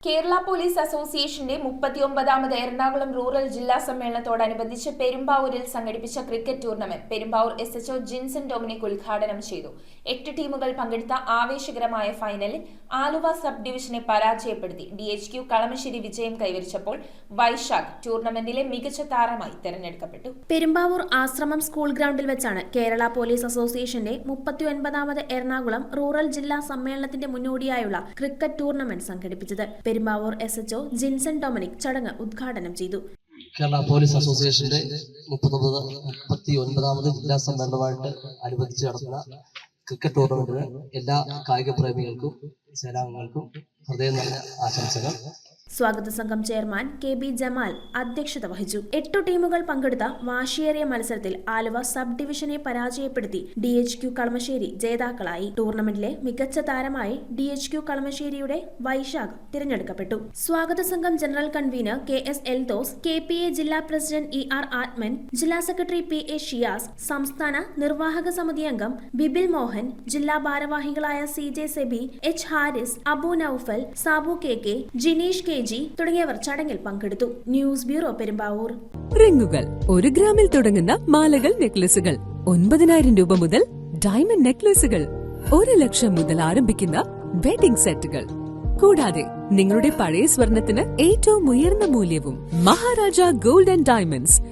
Kerala police അസോസിയേഷന്റെ 39ാമത് Ernakulam rural ജില്ലാ സമ്മേളനത്തോടനുബന്ധിച്ച് പെരുമ്പാവൂരിൽ സംഘടിപ്പിച്ച cricket tournament Perumbavoor SHO Jinson Dominic ഉദ്ഘാടനം ചെയ്തു. 8 ടീമുകൾ പങ്കെടുത്ത ആവേശകരമായ ഫൈനലിൽ ആലുവ സബ് ഡിവിഷനെ പരാജയപ്പെടുത്തി DHQ കളമശ്ശേരി വിജയം കൈവരിച്ചപ്പോൾ വൈശാഖ് ടൂർണമെന്റിലെ മികച്ച താരമായി തെരഞ്ഞെടുക്കപ്പെട്ടു. പെരുമ്പാവൂർ ആശ്രമം സ്കൂൾ ഗ്രൗണ്ടിൽ വെച്ചാണ് കേരള പോലീസ് അസോസിയേഷന്റെ 39ാമത് എറണാകുളം റൂറൽ ജില്ലാ സമ്മേളനത്തിന്റെ മുന്നോടിയായുള്ള ക്രിക്കറ്റ് ടൂർണമെന്റ് സംഘടിപ്പിച്ചത്. പെരുമ്പാവൂർ SHO ജിൻസൺ ഡൊമിനിക് ചടങ്ങ് ഉദ്ഘാടനം ചെയ്തു. കേരള പോലീസ് അസോസിയേഷന്റെ 39ാമത് ജില്ലാ സമ്മേളനവുമായിട്ട് അനുബന്ധിച്ച് നടത്തുന്ന ക്രിക്കറ്റ് ടൂർണമെന്റിന് എല്ലാ കായിക പ്രേമികൾക്കും സേനാംഗങ്ങൾക്കും ഹൃദയം നിറഞ്ഞ ആശംസകൾ. സ്വാഗത സംഘം ചെയർമാൻ KB ജമാൽ അധ്യക്ഷത വഹിച്ചു. 8 ടീമുകൾ പങ്കെടുത്ത വാശിയേറിയ മത്സരത്തിൽ ആലുവ സബ് ഡിവിഷനെ പരാജയപ്പെടുത്തി DHQ കളമശ്ശേരി ജേതാക്കളായി. ടൂർണമെന്റിലെ മികച്ച താരമായി DHQ കളമശ്ശേരിയുടെ വൈശാഖ് തിരഞ്ഞെടുക്കപ്പെട്ടു. സ്വാഗത സംഘം general convener KS Eldhose, KPA ജില്ലാ പ്രസിഡന്റ് ER ആത്മൻ, ജില്ലാ സെക്രട്ടറി PA ഷിയാസ്, സംസ്ഥാന നിർവാഹക സമിതി അംഗം ബിബിൽ മോഹൻ, ജില്ലാ ഭാരവാഹികളായ CJ SEBI, H Haris, Abu Noufal, Sabu KK, Jineesh KG തുടങ്ങിയവർ ചടങ്ങിൽ പങ്കെടുത്തു. News bureau Perumbavoor. റിങ്ങുകൾ 1 ഗ്രാമിൽ തുടങ്ങുന്ന മാലകൾ, നെക്ലസുകൾ 9,000 രൂപ മുതൽ ഡയമണ്ട് നെക്ലസുകൾ 1 ലക്ഷം മുതൽ ആരംഭിക്കുന്ന വെഡിംഗ് സെറ്റുകൾ, കൂടാതെ നിങ്ങളുടെ പഴയ സ്വർണത്തിന് ഏറ്റവും ഉയർന്ന മൂല്യവും മഹാരാജ ഗോൾഡ് ആൻഡ് ഡയമണ്ട്സ്